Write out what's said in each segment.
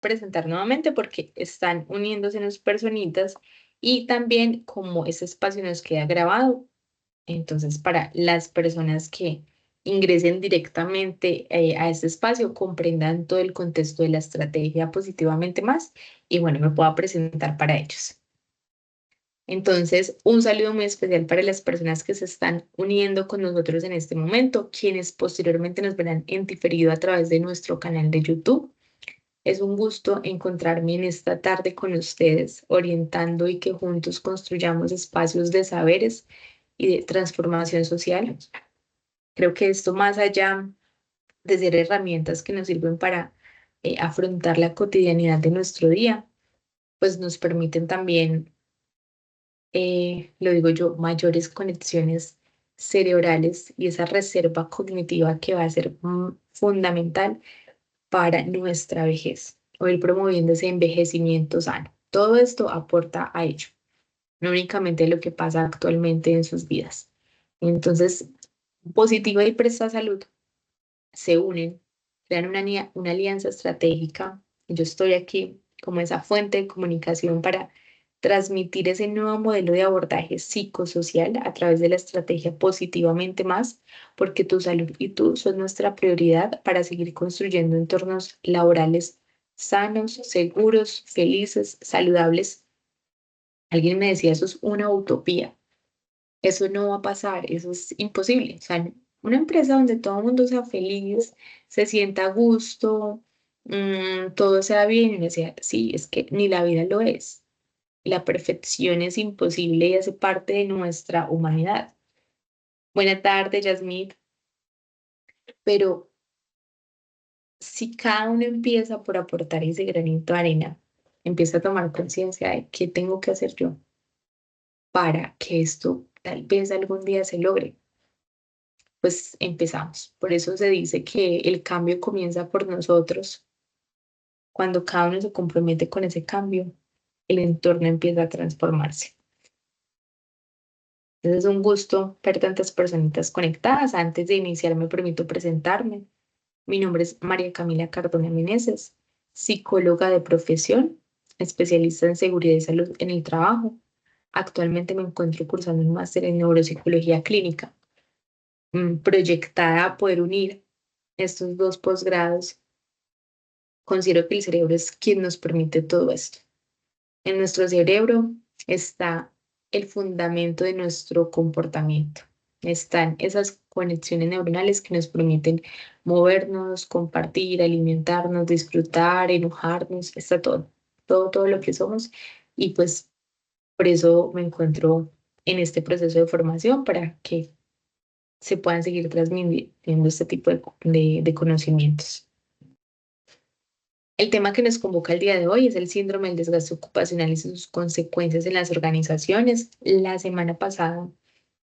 presentar nuevamente porque están uniéndose unas personitas y también como ese espacio nos queda grabado, entonces para las personas que ingresen directamente a este espacio comprendan todo el contexto de la estrategia positivamente más y bueno, me pueda presentar para ellos. Entonces, un saludo muy especial para las personas que se están uniendo con nosotros en este momento, quienes posteriormente nos verán en diferido a través de nuestro canal de YouTube. Es un gusto encontrarme en esta tarde con ustedes, orientando y que juntos construyamos espacios de saberes y de transformación social. Creo que esto, más allá de ser herramientas que nos sirven para afrontar la cotidianidad de nuestro día, pues nos permiten también, lo digo yo, mayores conexiones cerebrales y esa reserva cognitiva que va a ser fundamental para nuestra vejez o ir promoviendo ese envejecimiento sano. Todo esto aporta a ello, no únicamente lo que pasa actualmente en sus vidas. Entonces, Positiva y Presta Salud se unen, crean una alianza estratégica. Yo estoy aquí como esa fuente de comunicación para transmitir ese nuevo modelo de abordaje psicosocial a través de la estrategia Positivamente Más, porque tu salud y tú son nuestra prioridad para seguir construyendo entornos laborales sanos, seguros, felices, saludables. Alguien me decía, eso es una utopía. Eso no va a pasar, eso es imposible. O sea, una empresa donde todo el mundo sea feliz, se sienta a gusto, todo sea bien. Y me decía, sí, es que ni la vida lo es. La perfección es imposible y hace parte de nuestra humanidad. Buena tarde, Yasmith. Pero si cada uno empieza por aportar ese granito de arena, empieza a tomar conciencia de qué tengo que hacer yo para que esto tal vez algún día se logre, pues empezamos. Por eso se dice que el cambio comienza por nosotros. Cuando cada uno se compromete con ese cambio, el entorno empieza a transformarse. Entonces es un gusto ver tantas personitas conectadas. Antes de iniciar, me permito presentarme. Mi nombre es María Camila Cardona Meneses, psicóloga de profesión, especialista en seguridad y salud en el trabajo. Actualmente me encuentro cursando un máster en neuropsicología clínica, proyectada a poder unir estos dos posgrados. Considero que el cerebro es quien nos permite todo esto. En nuestro cerebro está el fundamento de nuestro comportamiento. Están esas conexiones neuronales que nos permiten movernos, compartir, alimentarnos, disfrutar, enojarnos, está todo, todo lo que somos. Y pues por eso me encuentro en este proceso de formación para que se puedan seguir transmitiendo este tipo de conocimientos. El tema que nos convoca el día de hoy es el síndrome del desgaste ocupacional y sus consecuencias en las organizaciones. La semana pasada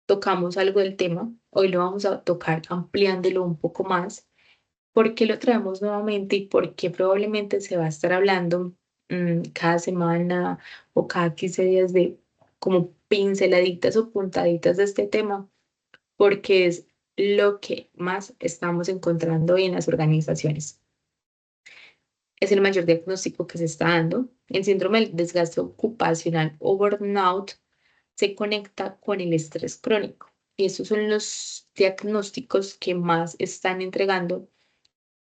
tocamos algo del tema, hoy lo vamos a tocar ampliándolo un poco más. ¿Por qué lo traemos nuevamente y por qué probablemente se va a estar hablando cada semana o cada 15 días de como pinceladitas o puntaditas de este tema? Porque es lo que más estamos encontrando hoy en las organizaciones. Es el mayor diagnóstico que se está dando. El síndrome del desgaste ocupacional o burnout se conecta con el estrés crónico. Y estos son los diagnósticos que más están entregando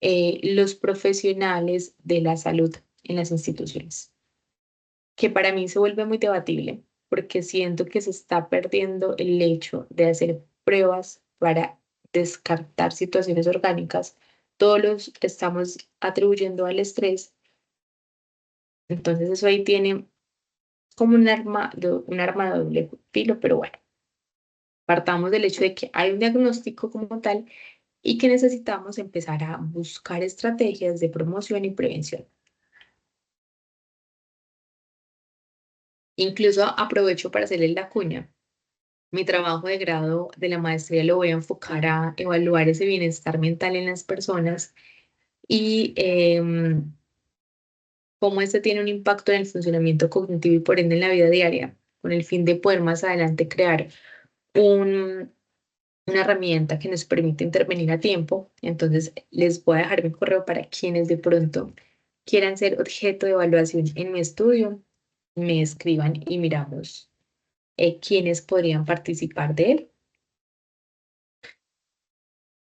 los profesionales de la salud en las instituciones, que para mí se vuelve muy debatible porque siento que se está perdiendo el hecho de hacer pruebas para descartar situaciones orgánicas. Todos los estamos atribuyendo al estrés. Entonces eso ahí tiene como un arma de doble filo, pero bueno, partamos del hecho de que hay un diagnóstico como tal y que necesitamos empezar a buscar estrategias de promoción y prevención. Incluso aprovecho para hacerle la cuña. Mi trabajo de grado de la maestría lo voy a enfocar a evaluar ese bienestar mental en las personas y cómo este tiene un impacto en el funcionamiento cognitivo y por ende en la vida diaria, con el fin de poder más adelante crear un, una herramienta que nos permite intervenir a tiempo. Entonces, les voy a dejar mi correo para quienes de pronto quieran ser objeto de evaluación en mi estudio, me escriban y miramos quiénes podrían participar de él.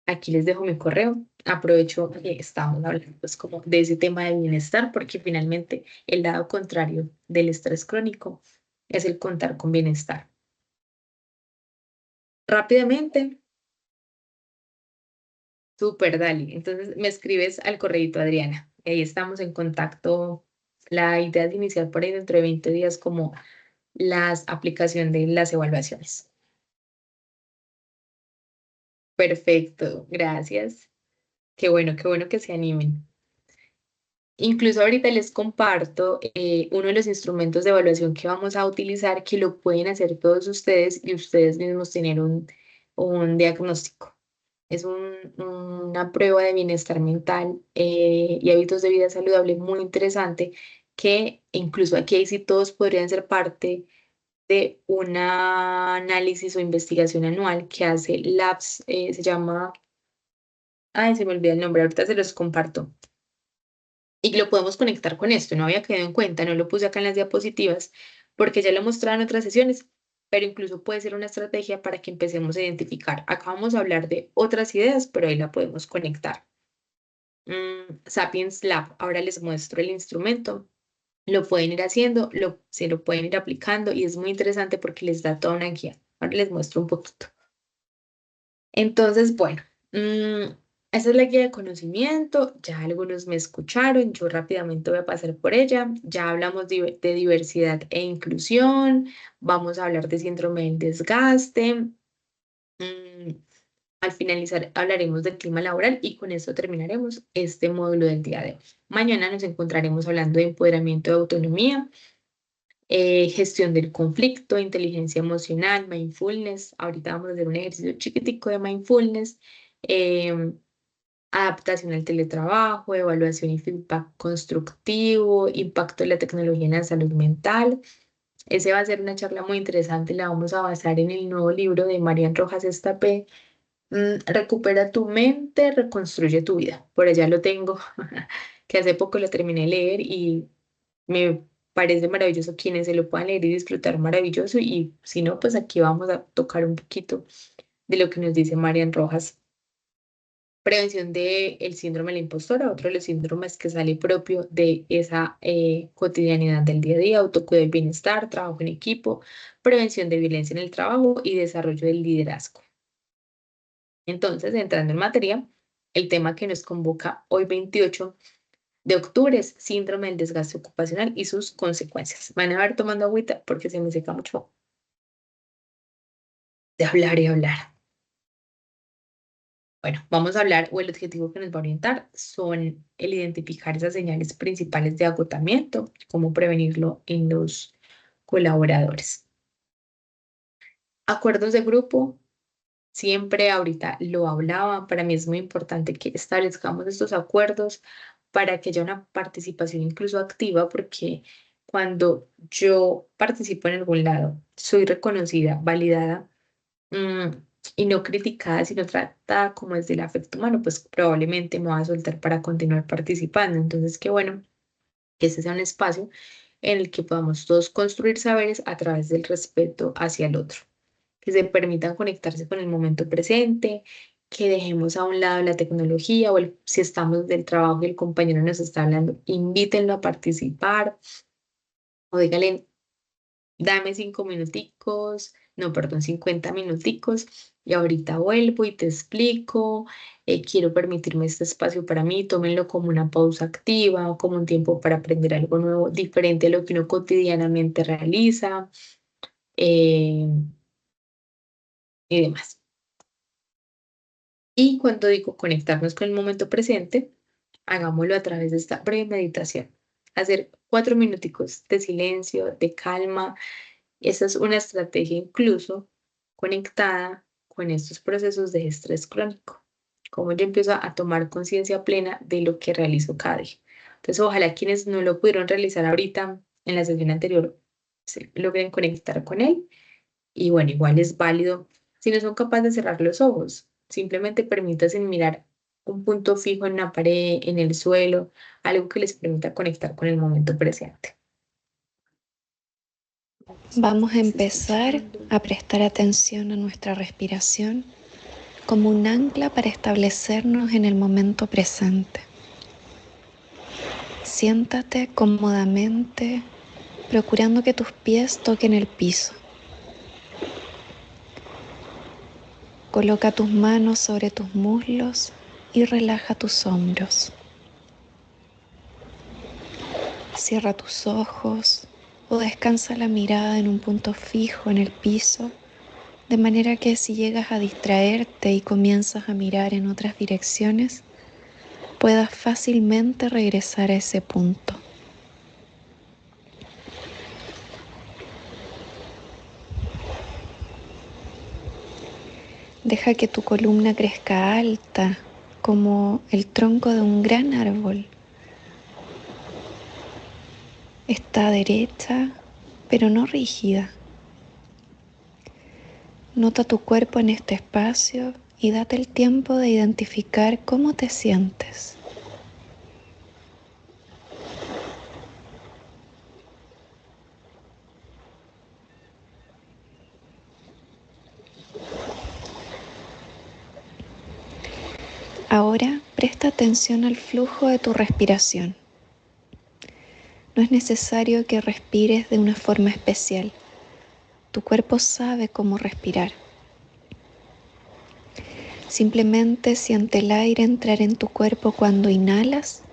Aquí les dejo mi correo. Aprovecho que estamos hablando pues, como de ese tema de bienestar, porque finalmente el lado contrario del estrés crónico es el contar con bienestar. Rápidamente, súper, dale. Entonces me escribes al correíto, Adriana. Ahí estamos en contacto. La idea es iniciar por ahí dentro de 20 días como la aplicación de las evaluaciones. Perfecto, gracias. Qué bueno que se animen. Incluso ahorita les comparto uno de los instrumentos de evaluación que vamos a utilizar, que lo pueden hacer todos ustedes y ustedes mismos tener un diagnóstico. Es una prueba de bienestar mental y hábitos de vida saludable muy interesante que incluso aquí sí todos podrían ser parte de un análisis o investigación anual que hace Labs, se llama, ay, se me olvida el nombre, ahorita se los comparto. Y lo podemos conectar con esto, no había quedado en cuenta, no lo puse acá en las diapositivas porque ya lo mostraba en otras sesiones, pero incluso puede ser una estrategia para que empecemos a identificar. Acá vamos a hablar de otras ideas, pero ahí la podemos conectar. Sapiens Lab, ahora les muestro el instrumento. Lo pueden ir haciendo, se lo pueden ir aplicando y es muy interesante porque les da toda una guía. Ahora les muestro un poquito. Entonces, bueno, esa es la guía de conocimiento. Ya algunos me escucharon, yo rápidamente voy a pasar por ella. Ya hablamos de diversidad e inclusión, vamos a hablar de síndrome del desgaste. Mm, Al finalizar hablaremos del clima laboral y con esto terminaremos este módulo del día de hoy. Mañana nos encontraremos hablando de empoderamiento de autonomía, gestión del conflicto, inteligencia emocional, mindfulness. Ahorita vamos a hacer un ejercicio chiquitico de mindfulness, em, adaptación al teletrabajo, evaluación y feedback constructivo, impacto de la tecnología en la salud mental. Ese va a ser una charla muy interesante, la vamos a basar en el nuevo libro de Marian Rojas Estapé, Recupera tu mente, reconstruye tu vida. Por allá lo tengo, que hace poco lo terminé de leer y me parece maravilloso. Quienes se lo puedan leer y disfrutar, maravilloso. Y si no, pues aquí vamos a tocar un poquito de lo que nos dice Marian Rojas. Prevención del síndrome de la impostora, otro de los síndromes que sale propio de esa cotidianidad del día a día, autocuidado y bienestar, trabajo en equipo, prevención de violencia en el trabajo y desarrollo del liderazgo. Entonces, entrando en materia, el tema que nos convoca hoy 28 de octubre es síndrome del desgaste ocupacional y sus consecuencias. Van a ver tomando agüita porque se me seca mucho de hablar y hablar. Bueno, vamos a hablar, o el objetivo que nos va a orientar son el identificar esas señales principales de agotamiento, cómo prevenirlo en los colaboradores. Acuerdos de grupo, siempre ahorita lo hablaba, para mí es muy importante que establezcamos estos acuerdos para que haya una participación incluso activa, porque cuando yo participo en algún lado, soy reconocida, validada, mm, y no criticada, sino tratada como desde el afecto humano, pues probablemente me va a soltar para continuar participando. Entonces, qué bueno que ese sea un espacio en el que podamos todos construir saberes a través del respeto hacia el otro, que se permitan conectarse con el momento presente, que dejemos a un lado la tecnología o si estamos del trabajo y el compañero nos está hablando, invítenlo a participar o díganle, dame 5 minuticos, no, perdón, 50 minuticos y ahorita vuelvo y te explico, quiero permitirme este espacio para mí, tómenlo como una pausa activa o como un tiempo para aprender algo nuevo, diferente a lo que uno cotidianamente realiza eh, y demás. Y cuando digo conectarnos con el momento presente, hagámoslo a través de esta breve meditación. Hacer 4 minuticos de silencio, de calma. Esa es una estrategia incluso conectada con estos procesos de estrés crónico. Como yo empiezo a tomar conciencia plena de lo que realizo cada día. Entonces, ojalá quienes no lo pudieron realizar ahorita en la sesión anterior se logren conectar con él. Y bueno, igual es válido si no son capaces de cerrar los ojos. Simplemente permítanse mirar un punto fijo en una pared, en el suelo, algo que les permita conectar con el momento presente. Vamos a empezar a prestar atención a nuestra respiración como un ancla para establecernos en el momento presente. Siéntate cómodamente, procurando que tus pies toquen el piso. Coloca tus manos sobre tus muslos y relaja tus hombros. Cierra tus ojos o descansa la mirada en un punto fijo en el piso, de manera que si llegas a distraerte y comienzas a mirar en otras direcciones, puedas fácilmente regresar a ese punto. Deja que tu columna crezca alta como el tronco de un gran árbol. Está derecha, pero no rígida. Nota tu cuerpo en este espacio y date el tiempo de identificar cómo te sientes. Ahora presta atención al flujo de tu respiración. No es necesario que respires de una forma especial. Tu cuerpo sabe cómo respirar. Simplemente siente el aire entrar en tu cuerpo cuando inhalas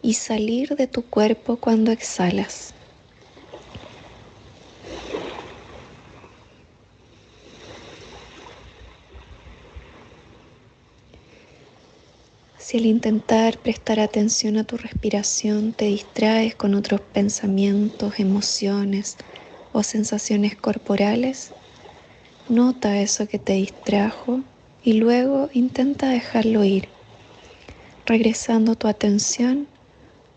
y salir de tu cuerpo cuando exhalas. Si al intentar prestar atención a tu respiración te distraes con otros pensamientos, emociones o sensaciones corporales, nota eso que te distrajo y luego intenta dejarlo ir, regresando tu atención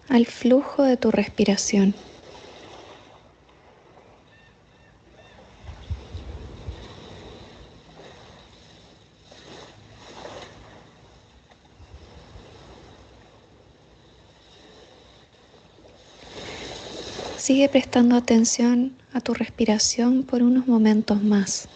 al flujo de tu respiración. Sigue prestando atención a tu respiración por unos momentos más.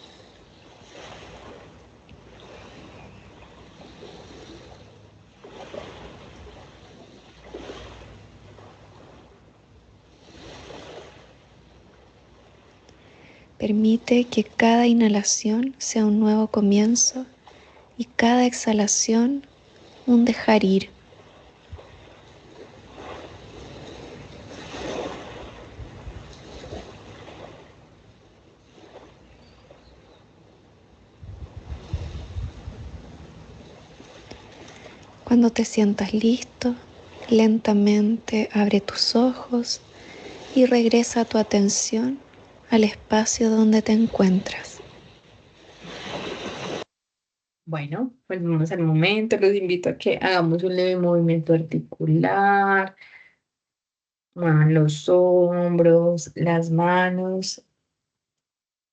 Permite que cada inhalación sea un nuevo comienzo y cada exhalación un dejar ir. Cuando te sientas listo, lentamente abre tus ojos y regresa tu atención al espacio donde te encuentras. Bueno, volvemos al momento. Los invito a que hagamos un leve movimiento articular, muevan los hombros, las manos.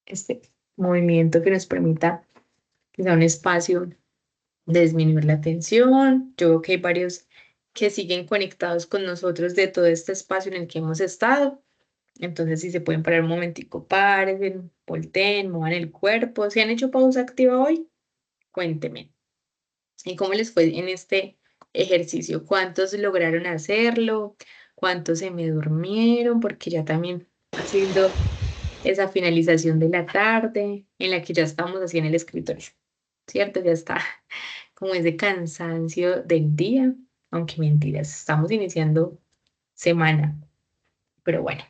Este movimiento que nos permita que sea un espacio de disminuir la tensión. Yo veo que hay varios que siguen conectados con nosotros de todo este espacio en el que hemos estado. Entonces, si se pueden parar un momentico, paren, volteen, muevan el cuerpo. ¿Si han hecho pausa activa hoy? Cuéntenme. ¿Y cómo les fue en este ejercicio? ¿Cuántos lograron hacerlo? ¿Cuántos se me durmieron? Porque ya también haciendo esa finalización de la tarde en la que ya estamos así en el escritorio, ¿cierto? Ya está como ese cansancio del día, aunque mentiras, estamos iniciando semana, pero bueno,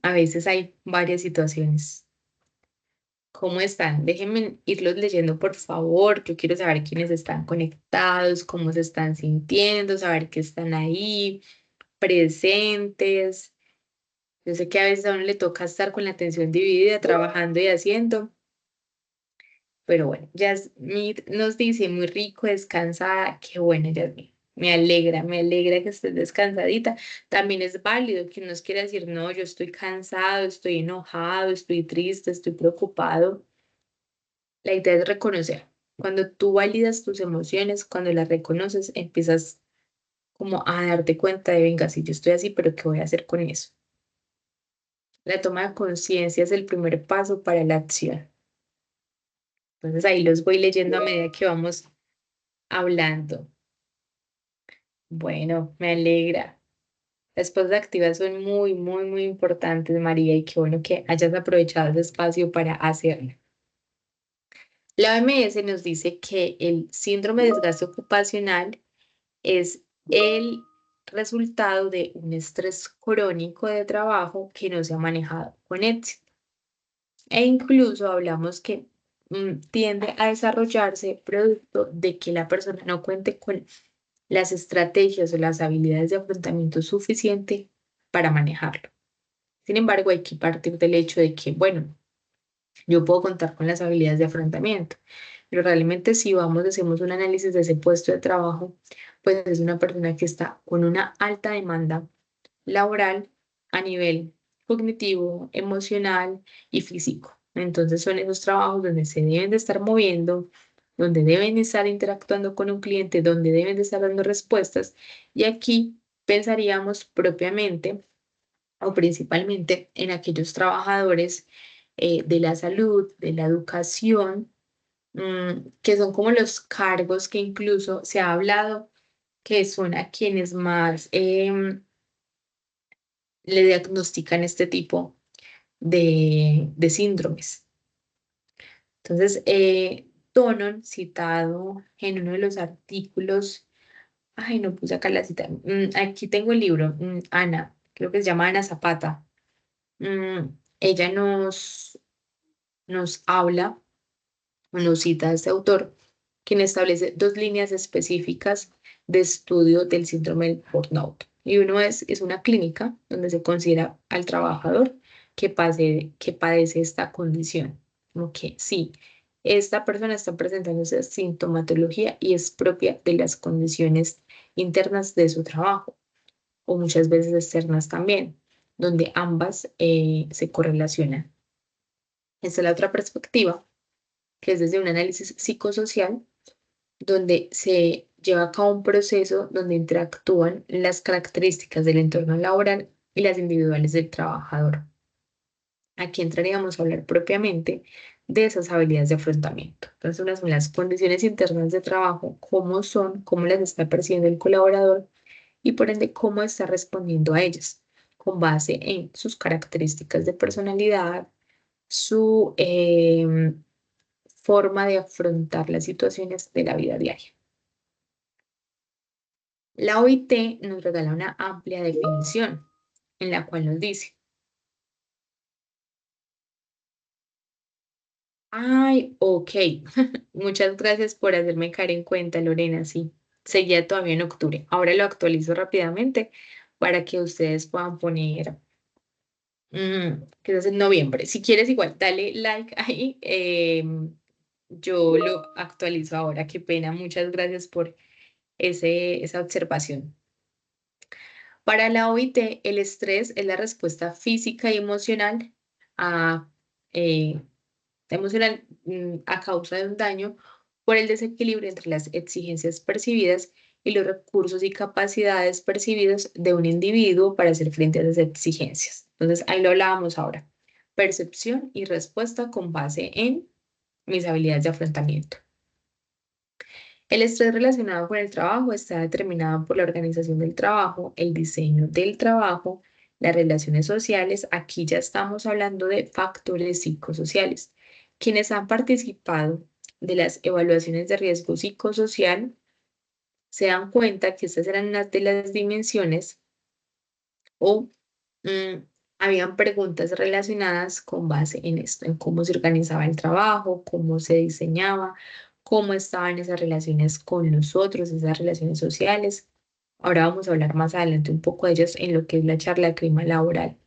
a veces hay varias situaciones. ¿Cómo están? Déjenme irlos leyendo, por favor. Yo quiero saber quiénes están conectados, cómo se están sintiendo, saber que están ahí, presentes. Yo sé que a veces a uno le toca estar con la atención dividida, trabajando y haciendo, pero bueno, Yasmith nos dice, muy rico, descansada, qué bueno, Yasmith. Me alegra que estés descansadita. También es válido que uno quiera decir, no, yo estoy cansado, estoy enojado, estoy triste, estoy preocupado. La idea es reconocer. Cuando tú validas tus emociones, cuando las reconoces, empiezas como a darte cuenta de, venga, sí, yo estoy así, pero ¿qué voy a hacer con eso? La toma de conciencia es el primer paso para la acción. Entonces ahí los voy leyendo a medida que vamos hablando. Bueno, me alegra. Las pausas activas son muy, muy, muy importantes, María, y qué bueno que hayas aprovechado ese espacio para hacerlo. La OMS nos dice que el síndrome de desgaste ocupacional es el resultado de un estrés crónico de trabajo que no se ha manejado con éxito. E incluso hablamos que tiende a desarrollarse producto de que la persona no cuente con las estrategias o las habilidades de afrontamiento suficiente para manejarlo. Sin embargo, hay que partir del hecho de que, bueno, yo puedo contar con las habilidades de afrontamiento, pero realmente si vamos, hacemos un análisis de ese puesto de trabajo, pues es una persona que está con una alta demanda laboral a nivel cognitivo, emocional y físico. Entonces son esos trabajos donde se deben de estar moviendo, donde deben estar interactuando con un cliente, donde deben de estar dando respuestas. Y aquí pensaríamos propiamente o principalmente en aquellos trabajadores de la salud, de la educación, que son como los cargos que incluso se ha hablado que son a quienes más le diagnostican este tipo de síndromes. Entonces, Tonon, citado en uno de los artículos, ay, no puse acá la cita, aquí tengo el libro, Ana, creo que se llama Ana Zapata. Mm, ella nos habla, o nos cita a este autor, quien establece dos líneas específicas de estudio del síndrome del burnout. Y uno es una clínica donde se considera al trabajador que padece esta condición. Como que sí, esta persona está presentando esa sintomatología y es propia de las condiciones internas de su trabajo, o muchas veces externas también, donde ambas se correlacionan. Esta es la otra perspectiva, que es desde un análisis psicosocial, donde se lleva a cabo un proceso donde interactúan las características del entorno laboral y las individuales del trabajador. Aquí entraríamos a hablar propiamente de esas habilidades de afrontamiento. Entonces, unas son las condiciones internas de trabajo, cómo son, cómo las está percibiendo el colaborador y por ende cómo está respondiendo a ellas, con base en sus características de personalidad, su forma de afrontar las situaciones de la vida diaria. La OIT nos regala una amplia definición en la cual nos dice, ay, ok, muchas gracias por hacerme caer en cuenta, Lorena, sí, seguía todavía en octubre. Ahora lo actualizo rápidamente para que ustedes puedan poner, que es en noviembre. Si quieres, igual, dale like ahí. Yo lo actualizo ahora, qué pena, muchas gracias por esa observación. Para la OIT, el estrés es la respuesta física y emocional a, eh, a causa de un daño por el desequilibrio entre las exigencias percibidas y los recursos y capacidades percibidos de un individuo para hacer frente a esas exigencias. Entonces, ahí lo hablábamos ahora. Percepción y respuesta con base en mis habilidades de afrontamiento. El estrés relacionado con el trabajo está determinado por la organización del trabajo, el diseño del trabajo, las relaciones sociales. Aquí ya estamos hablando de factores psicosociales. Quienes han participado de las evaluaciones de riesgo psicosocial se dan cuenta que estas eran una de las dimensiones o mm, habían preguntas relacionadas con base en esto, en cómo se organizaba el trabajo, cómo se diseñaba, cómo estaban esas relaciones con nosotros, esas relaciones sociales. Ahora vamos a hablar más adelante un poco de ellas en lo que es la charla de clima laboral.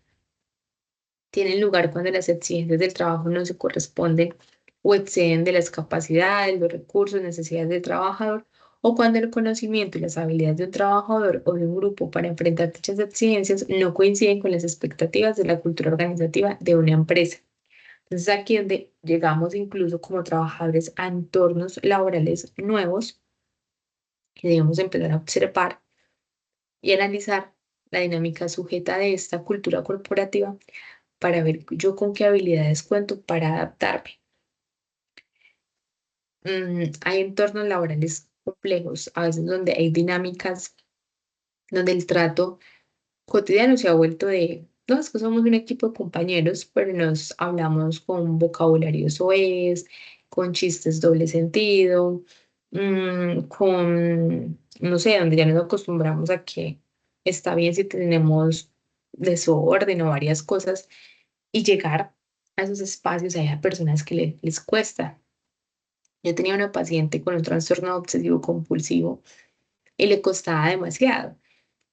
Tienen lugar cuando las exigencias del trabajo no se corresponden o exceden de las capacidades, los recursos, necesidades del trabajador, o cuando el conocimiento y las habilidades de un trabajador o de un grupo para enfrentar dichas exigencias no coinciden con las expectativas de la cultura organizativa de una empresa. Entonces aquí es donde llegamos incluso como trabajadores a entornos laborales nuevos que debemos empezar a observar y analizar la dinámica sujeta de esta cultura corporativa para ver yo con qué habilidades cuento para adaptarme. Hay entornos laborales complejos, a veces donde hay dinámicas, donde el trato cotidiano se ha vuelto de, no, es que somos un equipo de compañeros, pero nos hablamos con vocabulario soez, con chistes doble sentido, no sé, donde ya nos acostumbramos a que está bien si tenemos desorden o varias cosas, y llegar a esos espacios hay a personas que les cuesta. Yo tenía una paciente con un trastorno obsesivo compulsivo y le costaba demasiado,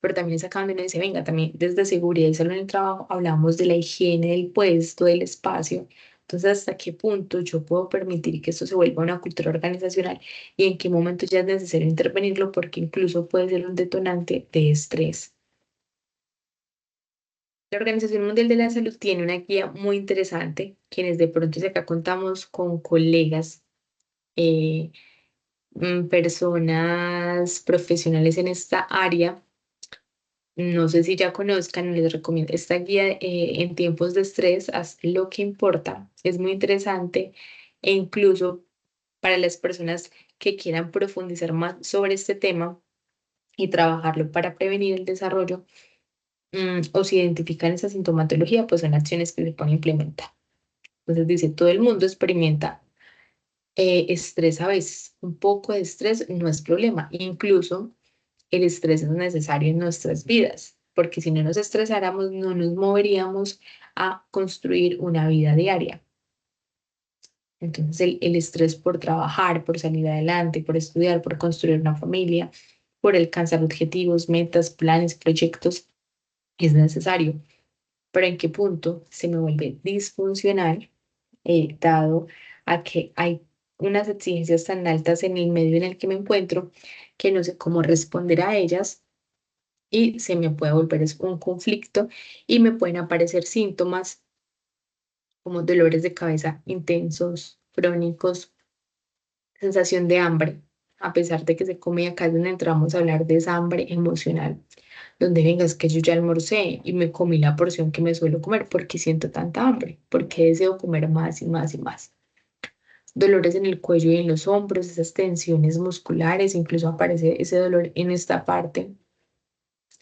pero también es acá donde uno dice, venga, también desde seguridad y salud en el trabajo hablamos de la higiene del puesto, del espacio. Entonces, ¿hasta qué punto yo puedo permitir que esto se vuelva una cultura organizacional y en qué momento ya es necesario intervenirlo porque incluso puede ser un detonante de estrés? La Organización Mundial de la Salud tiene una guía muy interesante, quienes de pronto si acá contamos con colegas, eh, personas profesionales en esta área. No sé si ya conozcan, les recomiendo esta guía en tiempos de estrés, haz lo que importa. Es muy interesante e incluso para las personas que quieran profundizar más sobre este tema y trabajarlo para prevenir el desarrollo, o si identifican esa sintomatología, pues son acciones que se pueden implementar. Entonces dice, todo el mundo experimenta estrés a veces. Un poco de estrés no es problema. Incluso el estrés es necesario en nuestras vidas, porque si no nos estresáramos, no nos moveríamos a construir una vida diaria. Entonces, el estrés por trabajar, por salir adelante, por estudiar, por construir una familia, por alcanzar objetivos, metas, planes, proyectos, es necesario. Pero ¿en qué punto se me vuelve disfuncional, dado a que hay unas exigencias tan altas en el medio en el que me encuentro que no sé cómo responder a ellas? Y se me puede volver es un conflicto y me pueden aparecer síntomas como dolores de cabeza intensos, crónicos, sensación de hambre, a pesar de que se come acá es donde entramos a hablar de esa hambre emocional, donde venga, es que yo ya almorcé y me comí la porción que me suelo comer porque siento tanta hambre, porque deseo comer más y más y más. Dolores en el cuello y en los hombros, esas tensiones musculares, incluso aparece ese dolor en esta parte,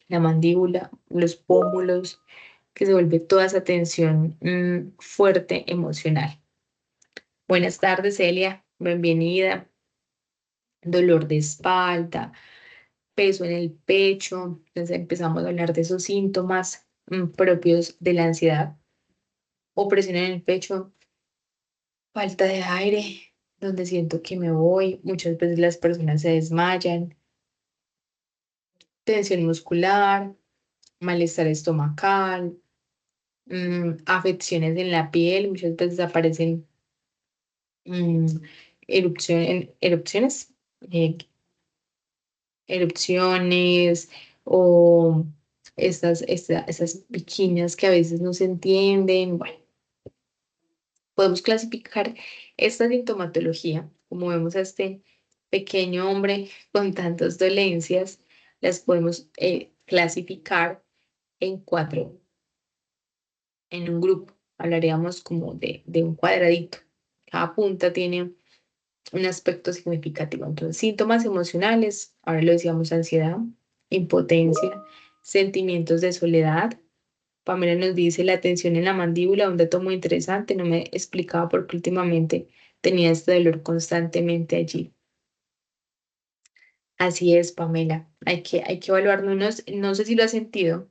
la mandíbula, los pómulos, que se vuelve toda esa tensión fuerte emocional. Buenas tardes, Celia, bienvenida. Dolor de espalda, peso en el pecho, entonces empezamos a hablar de esos síntomas propios de la ansiedad, opresión en el pecho, falta de aire, donde siento que me voy, muchas veces las personas se desmayan, tensión muscular, malestar estomacal, afecciones en la piel, muchas veces aparecen mm, erupciones, eh, erupciones o esas piquiñas que a veces no se entienden. Bueno, podemos clasificar esta sintomatología, como vemos a este pequeño hombre con tantas dolencias, las podemos clasificar en cuatro, en un grupo. Hablaríamos como de un cuadradito. Cada punta tiene un aspecto significativo. Entonces, síntomas emocionales, ahora lo decíamos, ansiedad, impotencia, sentimientos de soledad. Pamela nos dice la tensión en la mandíbula, un dato muy interesante, no me explicaba por qué últimamente tenía este dolor constantemente allí. Así es, Pamela, hay que evaluarnos, no sé si lo has sentido,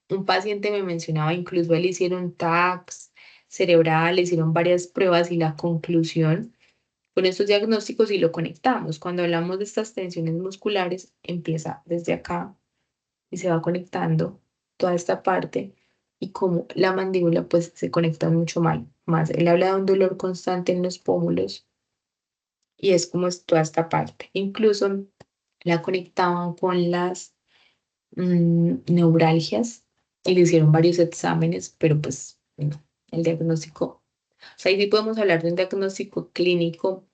un paciente me mencionaba, incluso a él le hicieron TACs cerebral, le hicieron varias pruebas y la conclusión con estos diagnósticos y lo conectamos. Cuando hablamos de estas tensiones musculares, empieza desde acá y se va conectando toda esta parte y como la mandíbula pues se conecta mucho más. Él habla de un dolor constante en los pómulos y es como es toda esta parte. Incluso la conectaban con las neuralgias y le hicieron varios exámenes, pero pues no, el diagnóstico O sea, ahí sí podemos hablar de un diagnóstico clínico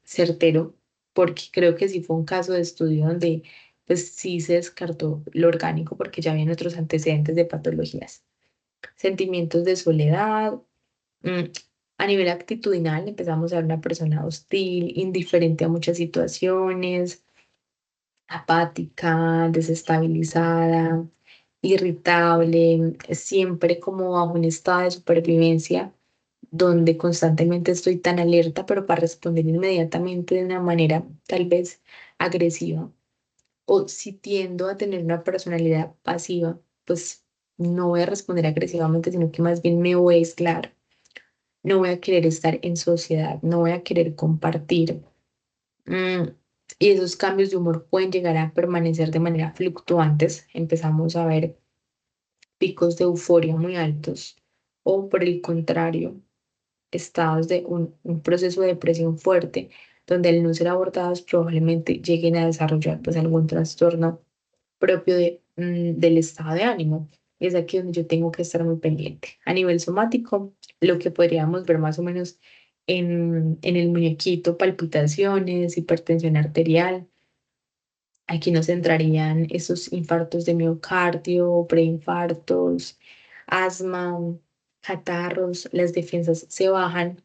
certero, porque creo que sí fue un caso de estudio donde pues sí se descartó lo orgánico porque ya habían otros antecedentes de patologías. Sentimientos de soledad, mm, a nivel actitudinal empezamos a ver una persona hostil, indiferente a muchas situaciones, apática, desestabilizada, irritable, siempre como bajo un estado de supervivencia donde constantemente estoy tan alerta, pero para responder inmediatamente de una manera tal vez agresiva. O si tiendo a tener una personalidad pasiva, pues no voy a responder agresivamente, sino que más bien me voy a aislar, no voy a querer estar en sociedad, no voy a querer compartir. Mm, y esos cambios de humor pueden llegar a permanecer de manera fluctuantes. Empezamos a ver picos de euforia muy altos o por el contrario, estados de un proceso de depresión fuerte, donde al no ser abordados probablemente lleguen a desarrollar pues algún trastorno propio del estado de ánimo. Y es aquí donde yo tengo que estar muy pendiente. A nivel somático, lo que podríamos ver más o menos en el muñequito, palpitaciones, hipertensión arterial. Aquí nos entrarían esos infartos de miocardio, preinfartos, asma, catarros, las defensas se bajan.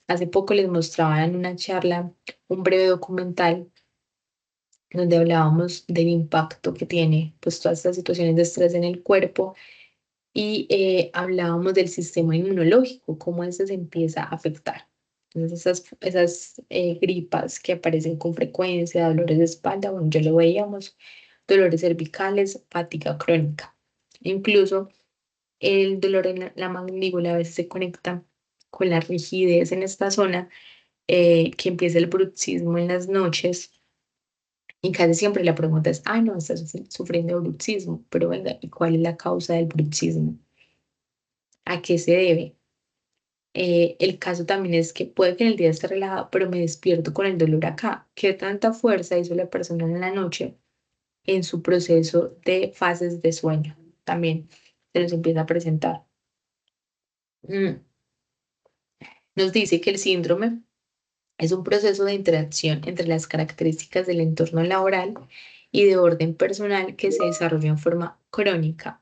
Hace poco les mostraba en una charla un breve documental donde hablábamos del impacto que tiene pues todas estas situaciones de estrés en el cuerpo y hablábamos del sistema inmunológico, cómo ese se empieza a afectar. Entonces esas gripas que aparecen con frecuencia, dolores de espalda, bueno, ya lo veíamos, dolores cervicales, fatiga crónica. Incluso el dolor en la mandíbula a veces se conecta con la rigidez en esta zona, que empieza el bruxismo en las noches. Y casi siempre la pregunta es, ah, no, estás sufriendo de bruxismo, pero venga, ¿y cuál es la causa del bruxismo? ¿A qué se debe? El caso también es que puede que en el día esté relajado, pero me despierto con el dolor acá. ¿Qué tanta fuerza hizo la persona en la noche en su proceso de fases de sueño? También se nos empieza a presentar. Mm, Nos dice que el síndrome es un proceso de interacción entre las características del entorno laboral y de orden personal que se desarrolla en forma crónica.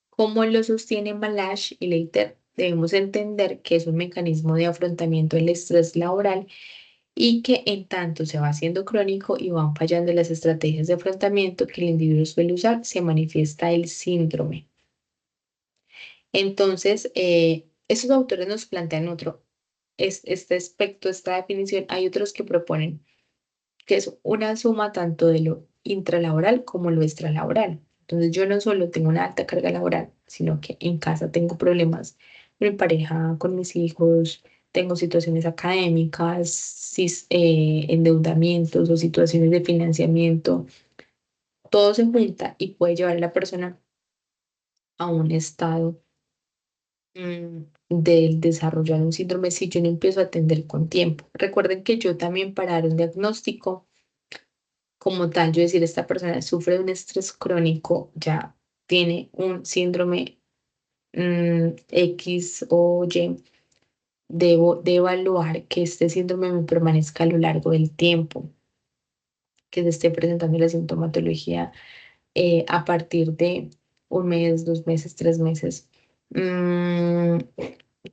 Como lo sostienen Balazs y Leiter, debemos entender que es un mecanismo de afrontamiento del estrés laboral y que en tanto se va haciendo crónico y van fallando las estrategias de afrontamiento que el individuo suele usar, se manifiesta el síndrome. Entonces, estos autores nos plantean este aspecto, esta definición. Hay otros que proponen que es una suma tanto de lo intralaboral como lo extralaboral. Entonces yo no solo tengo una alta carga laboral, sino que en casa tengo problemas con mi pareja, con mis hijos, tengo situaciones académicas, endeudamientos o situaciones de financiamiento. Todo se junta y puede llevar a la persona a un estado del desarrollar un síndrome si yo no empiezo a atender con tiempo. Recuerden que yo también para dar un diagnóstico como tal, yo decir, esta persona sufre de un estrés crónico, ya tiene un síndrome X o Y, debo de evaluar que este síndrome me permanezca a lo largo del tiempo, que se esté presentando la sintomatología a partir de un mes, 2 meses, 3 meses, mm,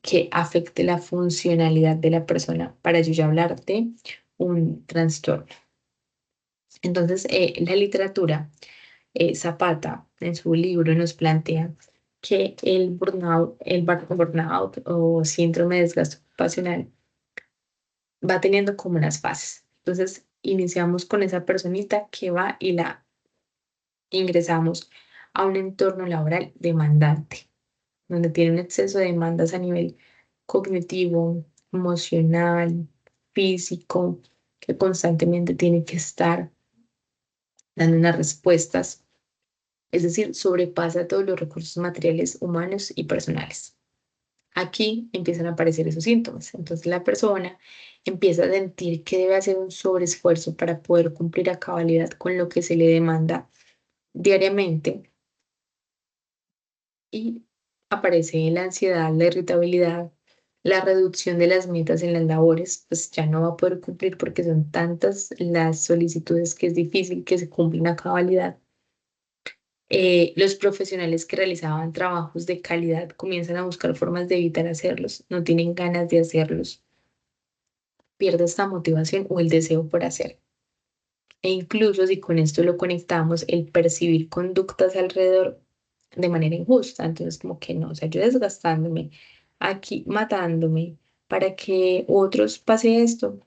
que afecte la funcionalidad de la persona para yo ya hablar de un trastorno. Entonces, la literatura Zapata en su libro nos plantea que el burnout o síndrome de desgaste ocupacional va teniendo como unas fases. Entonces, iniciamos con esa personita que va y la ingresamos a un entorno laboral demandante, donde tiene un exceso de demandas a nivel cognitivo, emocional, físico, que constantemente tiene que estar dando unas respuestas, es decir, sobrepasa todos los recursos materiales, humanos y personales. Aquí empiezan a aparecer esos síntomas. Entonces la persona empieza a sentir que debe hacer un sobreesfuerzo para poder cumplir a cabalidad con lo que se le demanda diariamente y aparece la ansiedad, la irritabilidad, La reducción de las metas en las labores, pues ya no va a poder cumplir porque son tantas las solicitudes que es difícil que se cumplan a cabalidad. Los profesionales que realizaban trabajos de calidad comienzan a buscar formas de evitar hacerlos, no tienen ganas de hacerlos, pierde esta motivación o el deseo por hacer. E incluso si con esto lo conectamos, el percibir conductas alrededor de manera injusta, entonces como que no, o sea, yo desgastándome, aquí matándome para que otros pase esto.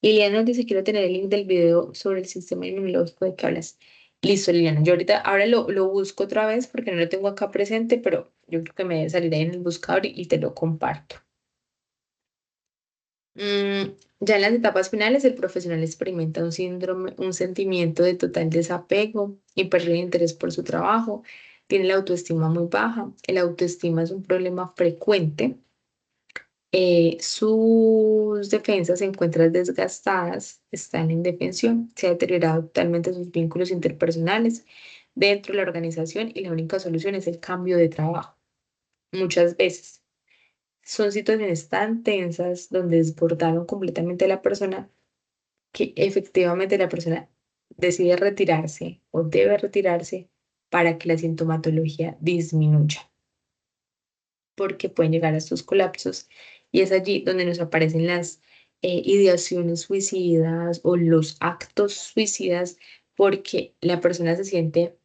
Liliana nos dice, quiero tener el link del video sobre el sistema inmunológico de que hablas. Listo, Liliana, yo ahorita, ahora lo busco otra vez porque no lo tengo acá presente, pero yo creo que me debe salir ahí en el buscador y te lo comparto. Ya en las etapas finales, el profesional experimenta un síndrome, un sentimiento de total desapego y pérdida de interés por su trabajo. Tiene la autoestima muy baja. El autoestima es un problema frecuente. Sus defensas se encuentran desgastadas, están en indefensión, se ha deteriorado totalmente sus vínculos interpersonales dentro de la organización y la única solución es el cambio de trabajo. Muchas veces son situaciones tan tensas donde desbordaron completamente a la persona que efectivamente la persona decide retirarse o debe retirarse para que la sintomatología disminuya, porque pueden llegar a estos colapsos y es allí donde nos aparecen las ideaciones suicidas o los actos suicidas porque la persona se siente,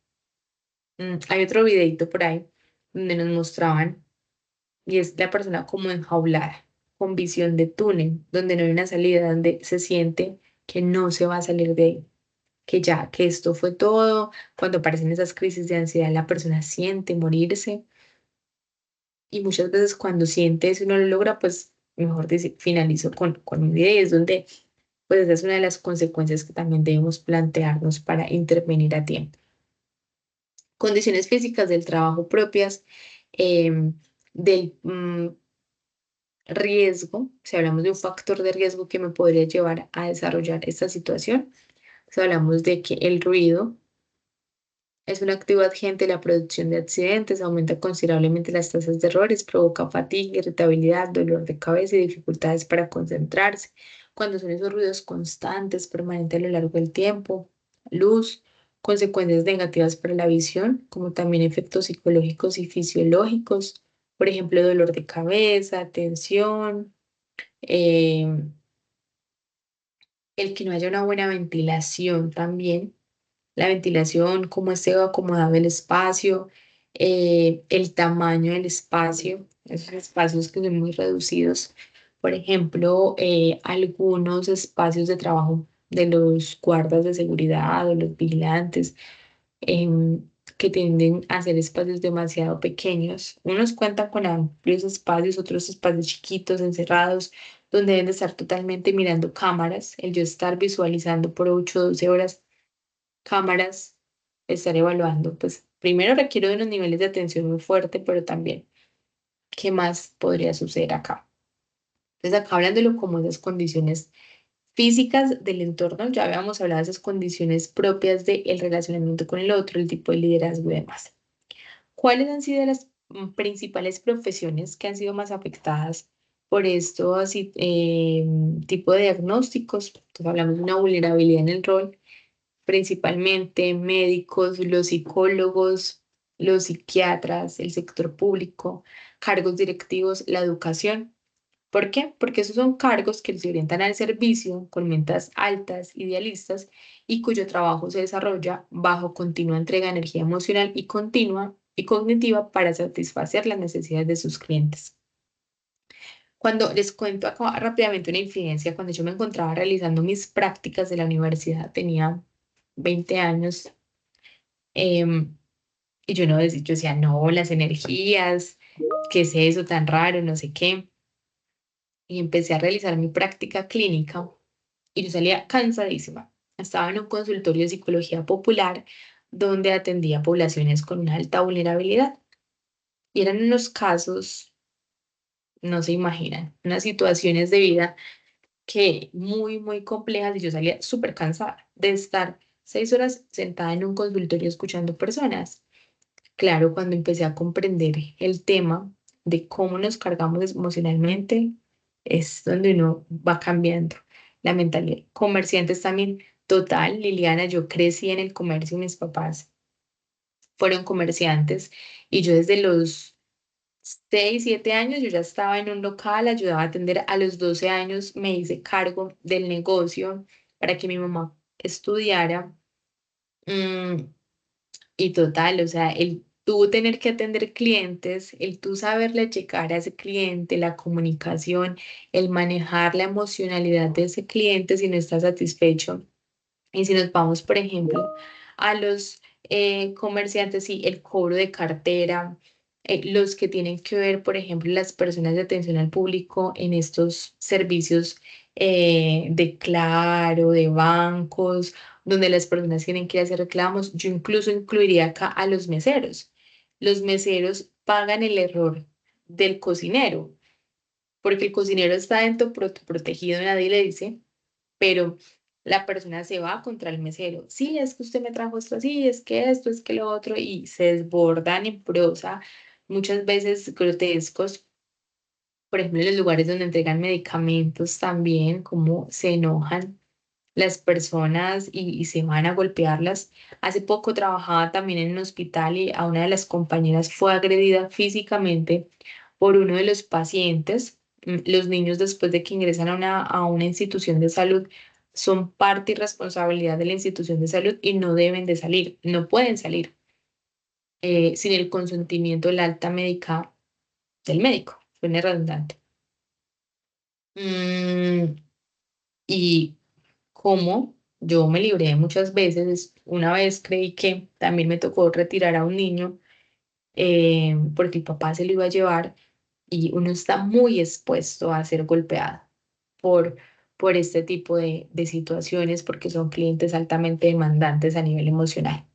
hay otro videito por ahí donde nos mostraban y es la persona como enjaulada, con visión de túnel, donde no hay una salida, donde se siente que no se va a salir de ahí, que ya, que esto fue todo. Cuando aparecen esas crisis de ansiedad, la persona siente morirse y muchas veces cuando siente eso y no lo logra, pues mejor decir, finalizo con mi vida y es donde, pues esa es una de las consecuencias que también debemos plantearnos para intervenir a tiempo. Condiciones físicas del trabajo propias, del riesgo, si hablamos de un factor de riesgo que me podría llevar a desarrollar esta situación, si hablamos de que el ruido es un activo agente de la producción de accidentes, aumenta considerablemente las tasas de errores, provoca fatiga, irritabilidad, dolor de cabeza y dificultades para concentrarse. Cuando son esos ruidos constantes, permanentes a lo largo del tiempo, luz, consecuencias negativas para la visión, como también efectos psicológicos y fisiológicos, por ejemplo, dolor de cabeza, tensión, eh, el que no haya una buena ventilación también, la ventilación, cómo esté acomodado el espacio, el tamaño del espacio, esos espacios que son muy reducidos. Por ejemplo, algunos espacios de trabajo de los guardas de seguridad o los vigilantes em, que tienden a ser espacios demasiado pequeños. Unos cuentan con amplios espacios, otros espacios chiquitos, encerrados, donde deben de estar totalmente mirando cámaras. El yo estar visualizando por 8 o 12 horas cámaras, estar evaluando, pues primero requiere de unos niveles de atención muy fuerte, pero también, ¿qué más podría suceder acá? Entonces, acá hablándolo como esas condiciones físicas del entorno, ya habíamos hablado de esas condiciones propias del relacionamiento con el otro, el tipo de liderazgo y demás. ¿Cuáles han sido las principales profesiones que han sido más afectadas por esto, así, tipo de diagnósticos? Entonces, hablamos de una vulnerabilidad en el rol principalmente médicos, los psicólogos, los psiquiatras, el sector público, cargos directivos, la educación. ¿Por qué? Porque esos son cargos que se orientan al servicio con metas altas, idealistas y cuyo trabajo se desarrolla bajo continua entrega de energía emocional y continua y cognitiva para satisfacer las necesidades de sus clientes. Cuando les cuento acá rápidamente una infidencia, cuando yo me encontraba realizando mis prácticas de la universidad, tenía 20 años, em, y yo no decía, yo decía, no, las energías, ¿qué es eso tan raro? No sé qué. Y empecé a realizar mi práctica clínica y yo salía cansadísima. Estaba en un consultorio de psicología popular donde atendía poblaciones con una alta vulnerabilidad. Y eran unos casos, no se imaginan, unas situaciones de vida que muy complejas y yo salía súper cansada de estar 6 horas sentada en un consultorio escuchando personas. Claro, cuando empecé a comprender el tema, de cómo nos cargamos emocionalmente, es donde uno va cambiando la mentalidad. Comerciantes también, total, Liliana, yo crecí en el comercio, mis papás fueron comerciantes y yo desde los 6, 7 años yo ya estaba en un local, ayudaba a atender. A los 12 años me hice cargo del negocio para que mi mamá estudiara. Mm, y total, o sea, el tú tener que atender clientes, el tú saberle checar a ese cliente, la comunicación, el manejar la emocionalidad de ese cliente si no está satisfecho. Y si nos vamos, por ejemplo, a los comerciantes, sí, el cobro de cartera, los que tienen que ver, por ejemplo, las personas de atención al público en estos servicios de Claro, de bancos, donde las personas tienen que ir a hacer reclamos. Yo incluso incluiría acá a los meseros. Los meseros pagan el error del cocinero, porque el cocinero está dentro protegido, nadie le dice, pero la persona se va contra el mesero. Sí, es que usted me trajo esto así, es que esto, es que lo otro, y se desbordan en prosa, muchas veces grotescos. Por ejemplo, en los lugares donde entregan medicamentos también, como se enojan las personas y se van a golpearlas. Hace poco trabajaba también en un hospital y a una de las compañeras fue agredida físicamente por uno de los pacientes. Los niños después de que ingresan a una institución de salud son parte y responsabilidad de la institución de salud y no deben de salir, no pueden salir sin el consentimiento del alta médica del médico. Suena redundante. Mm, y cómo yo me libré muchas veces. Una vez creí que también me tocó retirar a un niño porque el papá se lo iba a llevar y uno está muy expuesto a ser golpeado por, por este tipo de situaciones porque son clientes altamente demandantes a nivel emocional.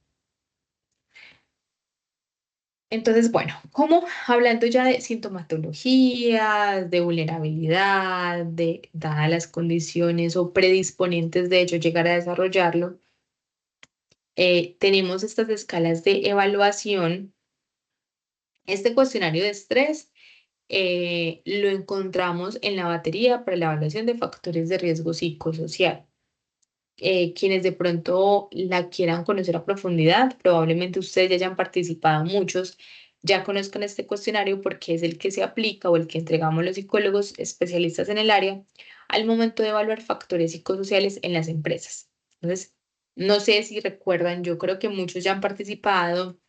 Entonces, bueno, como hablando ya de sintomatología, de vulnerabilidad, de dadas las condiciones o predisponentes de hecho llegar a desarrollarlo, tenemos estas escalas de evaluación. Este cuestionario de estrés lo encontramos en la batería para la evaluación de factores de riesgo psicosocial. Quienes de pronto la quieran conocer a profundidad, probablemente ustedes ya hayan participado, muchos ya conozcan este cuestionario porque es el que se aplica o el que entregamos los psicólogos especialistas en el área al momento de evaluar factores psicosociales en las empresas. Entonces, no sé si recuerdan, yo creo que muchos ya han participado.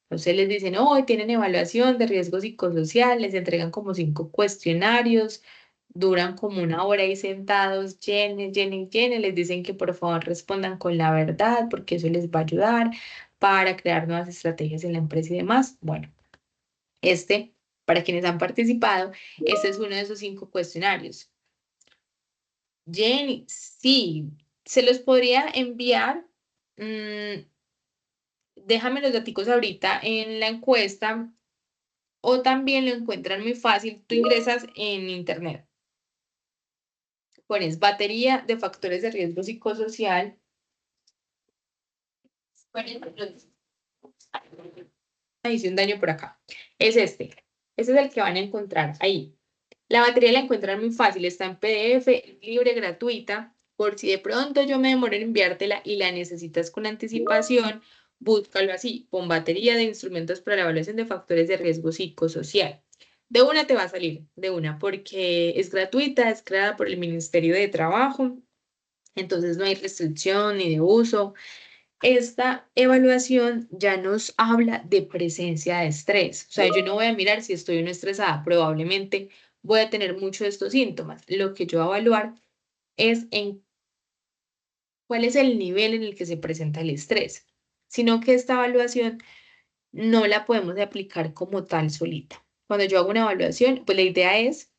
Entonces les dicen, hoy tienen evaluación de riesgo psicosocial, les entregan como 5 cuestionarios, duran como 1 hora ahí sentados, llenen, llenen, llenen, les dicen que por favor respondan con la verdad porque eso les va a ayudar para crear nuevas estrategias en la empresa y demás. Bueno, para quienes han participado, este es uno de esos 5 cuestionarios. Jenny, sí, se los podría enviar. mm, Déjame los daticos ahorita en la encuesta. O también lo encuentran muy fácil. Tú ingresas en internet, pones batería de factores de riesgo psicosocial. Hice un daño por acá. Es este. Ese es el que van a encontrar ahí. La batería la encuentran muy fácil. Está en PDF, libre, gratuita. Por si de pronto yo me demoro en enviártela y la necesitas con anticipación, búscalo así. Pon batería de instrumentos para la evaluación de factores de riesgo psicosocial. De una te va a salir, de una, porque es gratuita, es creada por el Ministerio de Trabajo, entonces no hay restricción ni de uso. Esta evaluación ya nos habla de presencia de estrés. O sea, yo no voy a mirar si estoy o no estresada, probablemente voy a tener muchos de estos síntomas. Lo que yo voy a evaluar es en cuál es el nivel en el que se presenta el estrés, sino que esta evaluación no la podemos aplicar como tal solita. Cuando yo hago una evaluación, pues la idea es,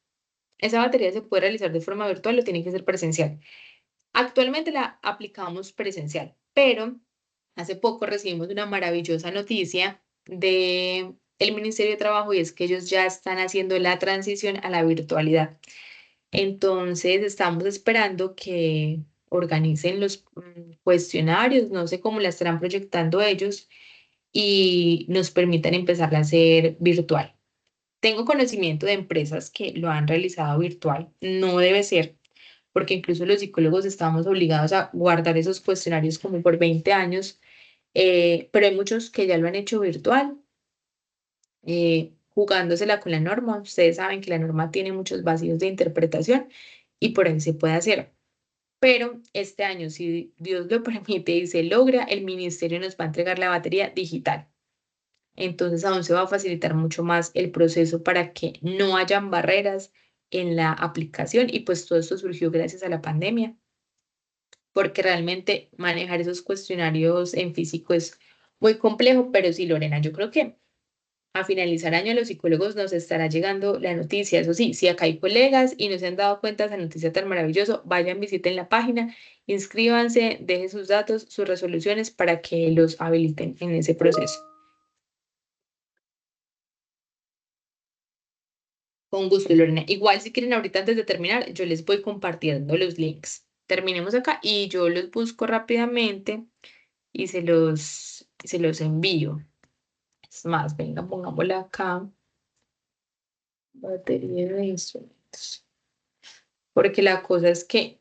esa batería se puede realizar de forma virtual o tiene que ser presencial. Actualmente la aplicamos presencial, pero hace poco recibimos una maravillosa noticia de el Ministerio de Trabajo y es que ellos ya están haciendo la transición a la virtualidad. Entonces, estamos esperando que organicen los cuestionarios, no sé cómo la estarán proyectando ellos, y nos permitan empezar a hacer virtual. Tengo conocimiento de empresas que lo han realizado virtual. No debe ser, porque incluso los psicólogos estamos obligados a guardar esos cuestionarios como por 20 años, pero hay muchos que ya lo han hecho virtual, jugándosela con la norma. Ustedes saben que la norma tiene muchos vacíos de interpretación y por ahí se puede hacer. Pero este año, si Dios lo permite y se logra, el ministerio nos va a entregar la batería digital. Entonces aún se va a facilitar mucho más el proceso para que no hayan barreras en la aplicación y pues todo esto surgió gracias a la pandemia, porque realmente manejar esos cuestionarios en físico es muy complejo, pero sí, Lorena, yo creo que a finalizar año los psicólogos nos estará llegando la noticia. Eso sí, si acá hay colegas y no se han dado cuenta de esa noticia tan maravillosa, vayan, visiten la página, inscríbanse, dejen sus datos, sus resoluciones para que los habiliten en ese proceso. Con gusto, Lorena. Igual si quieren ahorita antes de terminar, yo les voy compartiendo los links. Terminemos acá y yo los busco rápidamente y se los envío. Es más, venga, pongámosla acá. Batería de instrumentos. Porque la cosa es que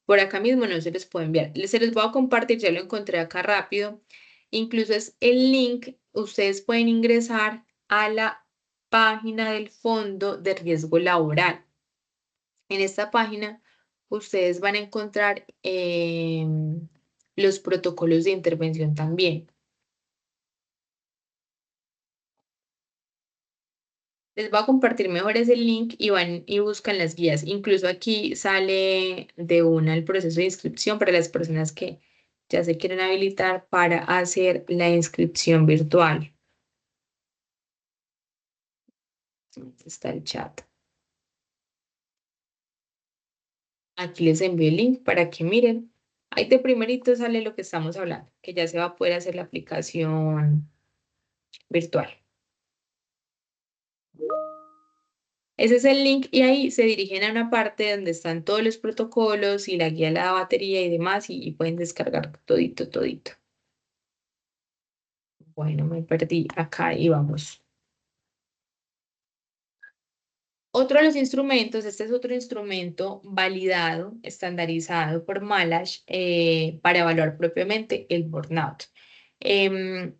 por acá mismo no se les puede enviar. Se los voy a compartir, ya lo encontré acá rápido. Incluso es el link, ustedes pueden ingresar a la página del Fondo de Riesgo Laboral. En esta página ustedes van a encontrar los protocolos de intervención también. Les voy a compartir mejor ese link y van y buscan las guías. Incluso aquí sale de una el proceso de inscripción para las personas que ya se quieren habilitar para hacer la inscripción virtual. Está el chat. Aquí les envío el link para que miren. Ahí de primerito sale lo que estamos hablando, que ya se va a poder hacer la aplicación virtual. Ese es el link y ahí se dirigen a una parte donde están todos los protocolos y la guía de la batería y demás y pueden descargar todito, todito. Bueno, me perdí acá y vamos. Otro de los instrumentos, este es otro instrumento validado, estandarizado por Malash para evaluar propiamente el burnout. Em,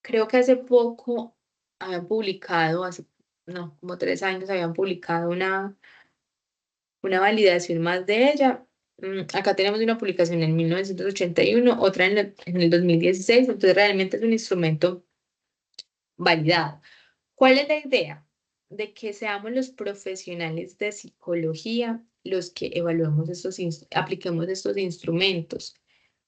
Creo que hace poco habían publicado, no, como 3 años habían publicado una validación más de ella. Acá tenemos una publicación en 1981, otra en el 2016, entonces realmente es un instrumento validado. ¿Cuál es la idea? De que seamos los profesionales de psicología los que evaluemos apliquemos estos instrumentos,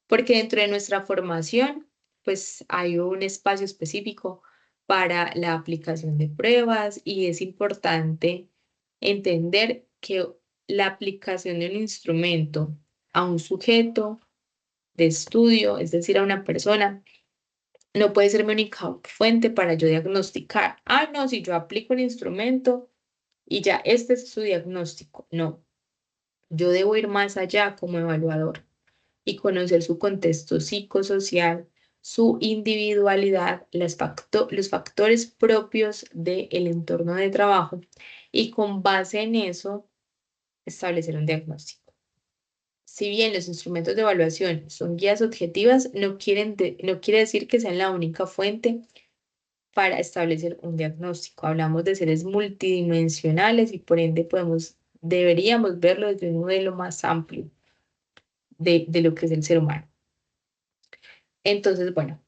porque dentro de nuestra formación, pues hay un espacio específico para la aplicación de pruebas y es importante entender que la aplicación de un instrumento a un sujeto de estudio, es decir, a una persona, no puede ser mi única fuente para yo diagnosticar. Ah, no, si yo aplico un instrumento y ya este es su diagnóstico. No, yo debo ir más allá como evaluador y conocer su contexto psicosocial, su individualidad, los factores propios del entorno de trabajo y con base en eso establecer un diagnóstico. Si bien los instrumentos de evaluación son guías objetivas, no quiere decir que sean la única fuente para establecer un diagnóstico. Hablamos de seres multidimensionales y por ende deberíamos verlo desde un modelo más amplio de lo que es el ser humano. Entonces, bueno,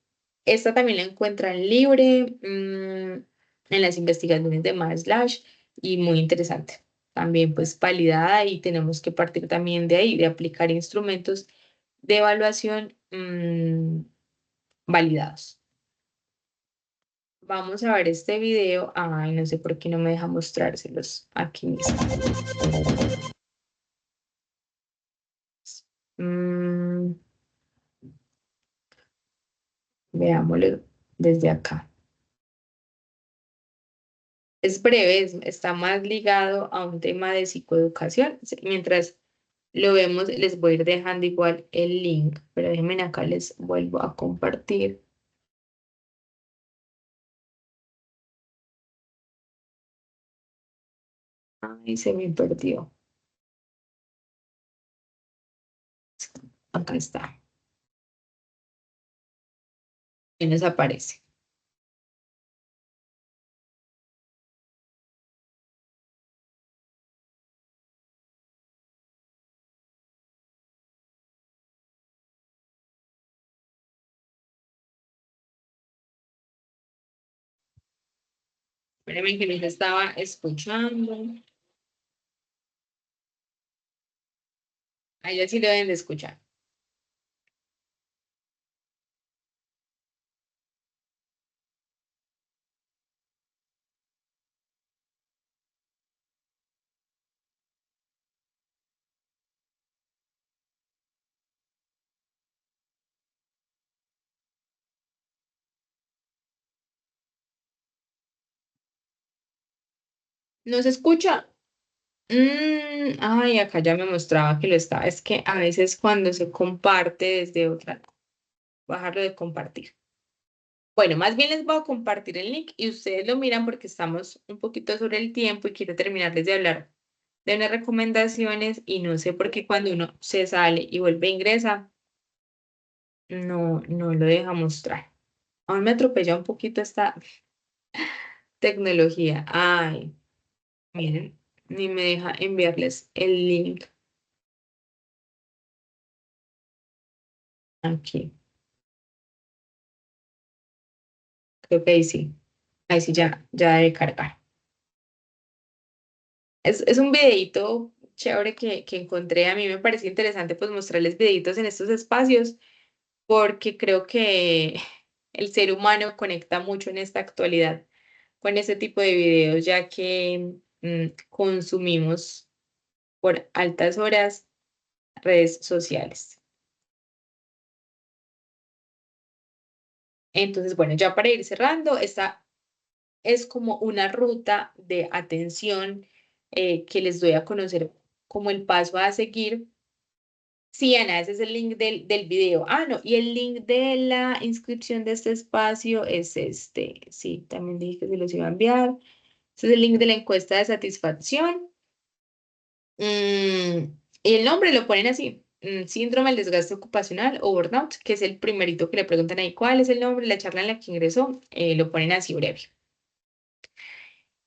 esta también la encuentran libre en las investigaciones de Slash y muy interesante. También pues validada y tenemos que partir también de ahí, de aplicar instrumentos de evaluación validados. Vamos a ver este video. Ay, no sé por qué no me deja mostrárselos aquí mismo. Mm, Veámoslo desde acá. Es breve, está más ligado a un tema de psicoeducación. Mientras lo vemos, les voy a ir dejando igual el link, pero déjenme acá, les vuelvo a compartir. Ay, se me perdió. Acá está. Y desaparece. Espérame que les estaba escuchando. Ahí ya sí lo deben de escuchar. ¿No se escucha? Ay, acá ya me mostraba que lo estaba. Es que a veces cuando se comparte desde otra, bajarlo de compartir. Bueno, más bien les voy a compartir el link y ustedes lo miran porque estamos un poquito sobre el tiempo y quiero terminarles de hablar de unas recomendaciones y no sé por qué cuando uno se sale y vuelve a ingresa, no lo deja mostrar. Aún me atropella un poquito esta tecnología. Ay, miren, ni me deja enviarles el link aquí. Creo que ahí sí. Ahí sí ya debe cargar. Es un videíto chévere que encontré. A mí me parece interesante pues mostrarles videitos en estos espacios porque creo que el ser humano conecta mucho en esta actualidad con ese tipo de videos, ya que consumimos por altas horas redes sociales. Entonces, bueno, ya para ir cerrando, esta es como una ruta de atención que les doy a conocer como el paso a seguir. Sí, Ana, ese es el link del video. Ah, no, y el link de la inscripción de este espacio es este. Sí, también dije que se los iba a enviar. Este es el link de la encuesta de satisfacción. Y el nombre lo ponen así, síndrome del desgaste ocupacional o burnout, que es el primerito que le preguntan ahí cuál es el nombre, la charla en la que ingresó, lo ponen así breve.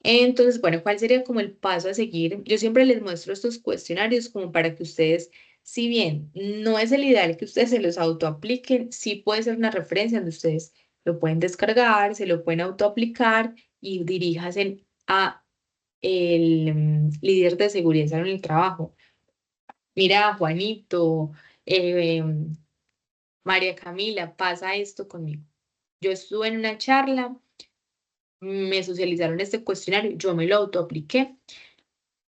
Entonces, bueno, ¿cuál sería como el paso a seguir? Yo siempre les muestro estos cuestionarios como para que ustedes, si bien no es el ideal que ustedes se los autoapliquen, sí puede ser una referencia donde ustedes lo pueden descargar, se lo pueden autoaplicar y diríjanse a el líder de seguridad en el trabajo. Mira, Juanito, eh, María Camila, pasa esto conmigo. Yo estuve en una charla, me socializaron este cuestionario, yo me lo autoapliqué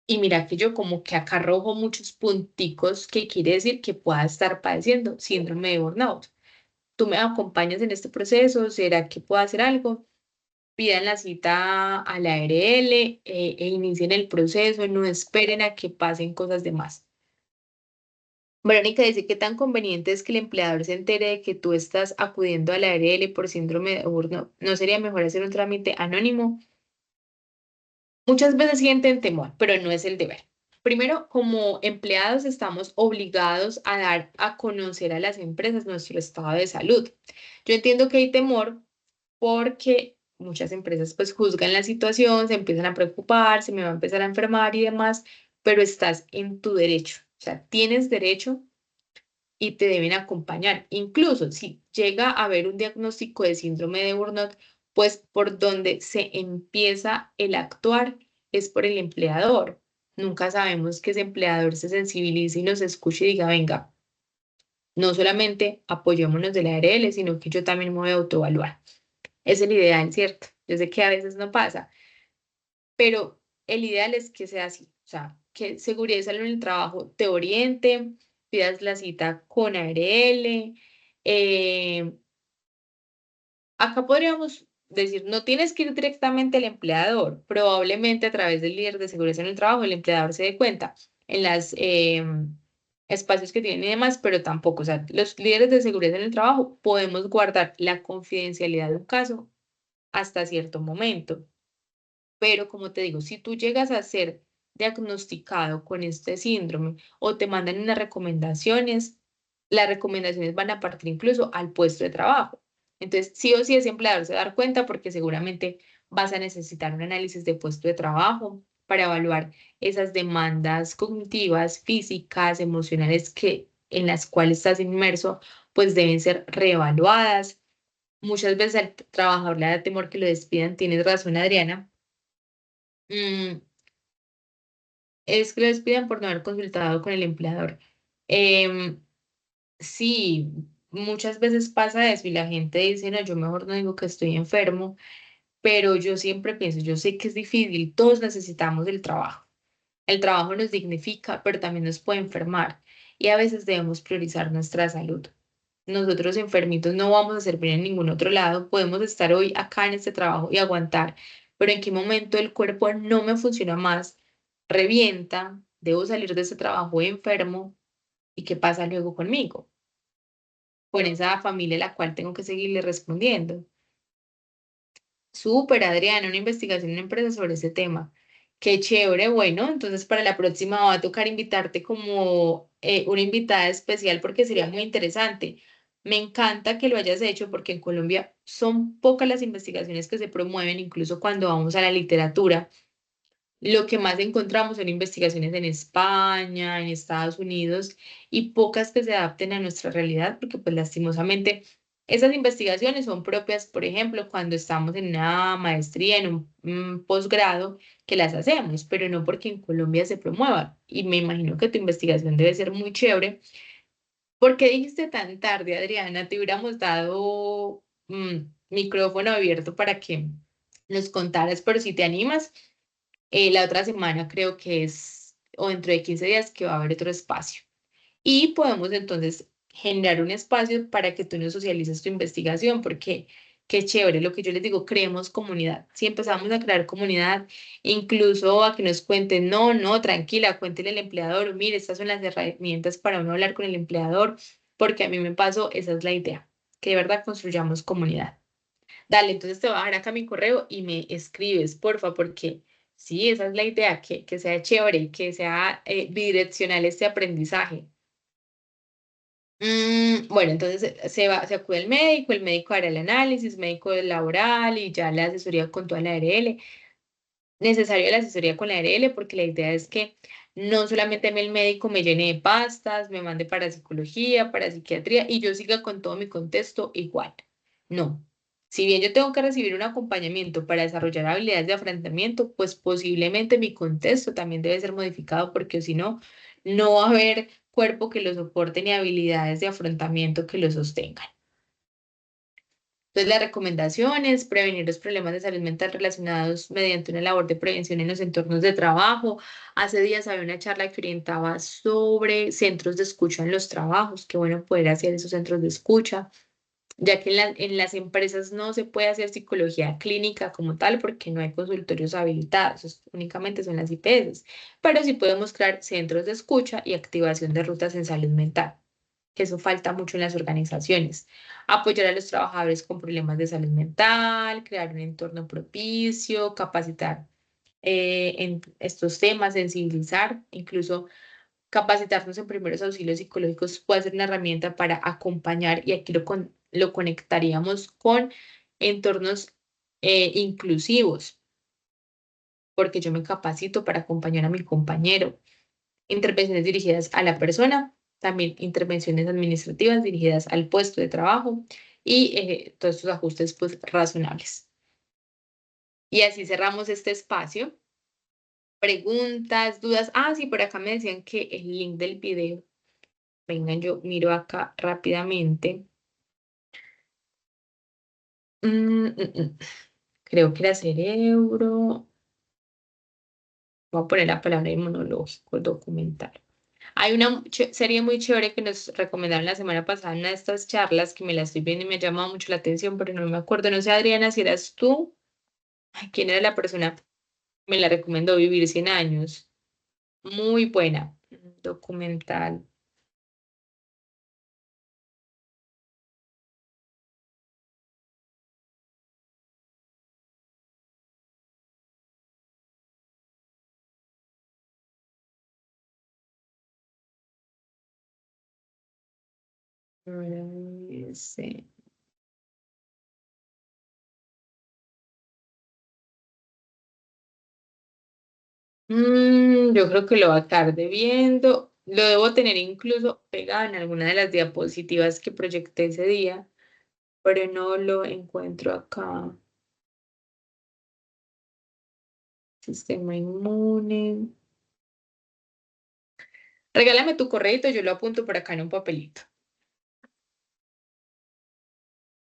y mira que yo como que acá arrojo muchos punticos que quiere decir que pueda estar padeciendo síndrome de burnout. ¿Tú me acompañas en este proceso? ¿Será que puedo hacer algo? Pidan la cita a la ARL e inicien el proceso, no esperen a que pasen cosas de más. Verónica dice que tan conveniente es que el empleador se entere de que tú estás acudiendo a la ARL por síndrome de burnout. ¿No sería mejor hacer un trámite anónimo? Muchas veces sienten temor, pero no es el deber. Primero, como empleados estamos obligados a dar a conocer a las empresas nuestro estado de salud. Yo entiendo que hay temor porque muchas empresas pues juzgan la situación, se empiezan a preocupar, se me va a empezar a enfermar y demás, pero estás en tu derecho. O sea, tienes derecho y te deben acompañar. Incluso si llega a haber un diagnóstico de síndrome de burnout, pues por donde se empieza el actuar es por el empleador. Nunca sabemos que ese empleador se sensibilice y nos escuche y diga, venga, no solamente apoyémonos de la ARL, sino que yo también me voy a autoevaluar. Es el ideal, ¿cierto? Yo sé que a veces no pasa, pero el ideal es que sea así, o sea, que seguridad y salud en el trabajo te oriente, pidas la cita con ARL. eh, Acá podríamos decir, no tienes que ir directamente al empleador, probablemente a través del líder de seguridad en el trabajo el empleador se dé cuenta en las espacios que tienen y demás, pero tampoco, o sea, los líderes de seguridad en el trabajo podemos guardar la confidencialidad de un caso hasta cierto momento. Pero como te digo, si tú llegas a ser diagnosticado con este síndrome o te mandan unas recomendaciones, las recomendaciones van a partir incluso al puesto de trabajo. Entonces, sí o sí ese empleador se va a dar cuenta porque seguramente vas a necesitar un análisis de puesto de trabajo para evaluar esas demandas cognitivas, físicas, emocionales que en las cuales estás inmerso, pues deben ser reevaluadas. Muchas veces al trabajador le da temor que lo despidan. Tienes razón, Adriana. Mm, es que lo despidan por no haber consultado con el empleador. Em, sí, muchas veces pasa eso y la gente dice, no, yo mejor no digo que estoy enfermo, pero yo siempre pienso, yo sé que es difícil, todos necesitamos el trabajo. El trabajo nos dignifica, pero también nos puede enfermar y a veces debemos priorizar nuestra salud. Nosotros enfermitos no vamos a servir en ningún otro lado, podemos estar hoy acá en este trabajo y aguantar, pero en qué momento el cuerpo no me funciona más, revienta, debo salir de ese trabajo enfermo y qué pasa luego conmigo, con esa familia a la cual tengo que seguirle respondiendo. Súper, Adriana, una investigación en una empresa sobre ese tema. Qué chévere. Bueno, entonces para la próxima va a tocar invitarte como una invitada especial porque sería muy interesante. Me encanta que lo hayas hecho porque en Colombia son pocas las investigaciones que se promueven, incluso cuando vamos a la literatura. Lo que más encontramos son investigaciones en España, en Estados Unidos y pocas que se adapten a nuestra realidad, porque pues lastimosamente esas investigaciones son propias, por ejemplo, cuando estamos en una maestría, en un posgrado, que las hacemos, pero no porque en Colombia se promueva. Y me imagino que tu investigación debe ser muy chévere. ¿Por qué dijiste tan tarde, Adriana? Te hubiéramos dado micrófono abierto para que nos contaras, pero si te animas. La otra semana creo que es, o dentro de 15 días, que va a haber otro espacio. Y podemos entonces generar un espacio para que tú nos socialices tu investigación, porque qué chévere, lo que yo les digo, creemos comunidad. Si empezamos a crear comunidad, incluso a que nos cuenten, no, no, tranquila, cuéntele al empleador, mire, estas son las herramientas para uno hablar con el empleador, porque a mí me pasó, esa es la idea, que de verdad construyamos comunidad. Dale, entonces te voy a dejar acá mi correo y me escribes, porfa, porque sí, esa es la idea, que sea chévere y que sea bidireccional este aprendizaje. Bueno, entonces se acude al médico, el médico hará el análisis, médico laboral y ya la asesoría con toda la ARL. Necesario la asesoría con la ARL porque la idea es que no solamente a mí el médico me llene de pastas, me mande para psicología, para psiquiatría y yo siga con todo mi contexto igual. No. Si bien yo tengo que recibir un acompañamiento para desarrollar habilidades de afrontamiento, pues posiblemente mi contexto también debe ser modificado porque si no, no va a haber cuerpo que lo soporte ni habilidades de afrontamiento que lo sostengan. Entonces, las recomendaciones, prevenir los problemas de salud mental relacionados mediante una labor de prevención en los entornos de trabajo. Hace días había una charla que orientaba sobre centros de escucha en los trabajos. Qué bueno poder hacer esos centros de escucha, ya que en las empresas no se puede hacer psicología clínica como tal porque no hay consultorios habilitados, únicamente son las IPS, pero sí podemos crear centros de escucha y activación de rutas en salud mental, que eso falta mucho en las organizaciones. Apoyar a los trabajadores con problemas de salud mental, crear un entorno propicio, capacitar en estos temas, sensibilizar, incluso capacitarnos en primeros auxilios psicológicos puede ser una herramienta para acompañar y aquí lo conectaríamos con entornos inclusivos, porque yo me capacito para acompañar a mi compañero. Intervenciones dirigidas a la persona, también intervenciones administrativas dirigidas al puesto de trabajo y todos estos ajustes pues razonables. Y así cerramos este espacio. Preguntas, dudas. Ah, sí, por acá me decían que el link del video. Vengan, yo miro acá rápidamente. Mm, mm, mm. Creo que era cerebro. Voy a poner la palabra inmunológico, documental. Hay una serie muy chévere que nos recomendaron la semana pasada en una de estas charlas que me la estoy viendo y me ha llamado mucho la atención, pero no me acuerdo. No sé, Adriana, si eras tú. Ay, ¿quién era la persona? Me la recomendó Vivir 100 años. Muy buena. Documental. Ahora dice, yo creo que lo va a estar debiendo. Lo debo tener incluso pegado en alguna de las diapositivas que proyecté ese día, pero no lo encuentro acá. Sistema inmune. Regálame tu correo, yo lo apunto por acá en un papelito.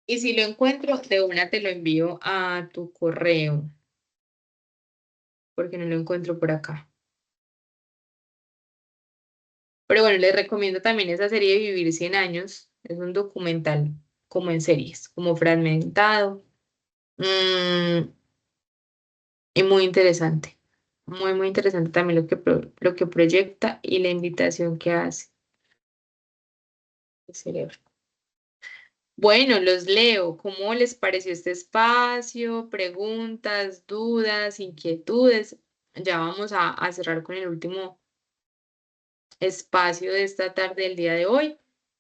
Y si lo encuentro, de una te lo envío a tu correo, porque no lo encuentro por acá. Pero bueno, les recomiendo también esa serie de Vivir 100 años. Es un documental como en series, como fragmentado. mm, y muy interesante. Muy, muy interesante también lo que proyecta y la invitación que hace el cerebro. Bueno, los leo. ¿Cómo les pareció este espacio? Preguntas, dudas, inquietudes. Ya vamos a cerrar con el último espacio de esta tarde del día de hoy.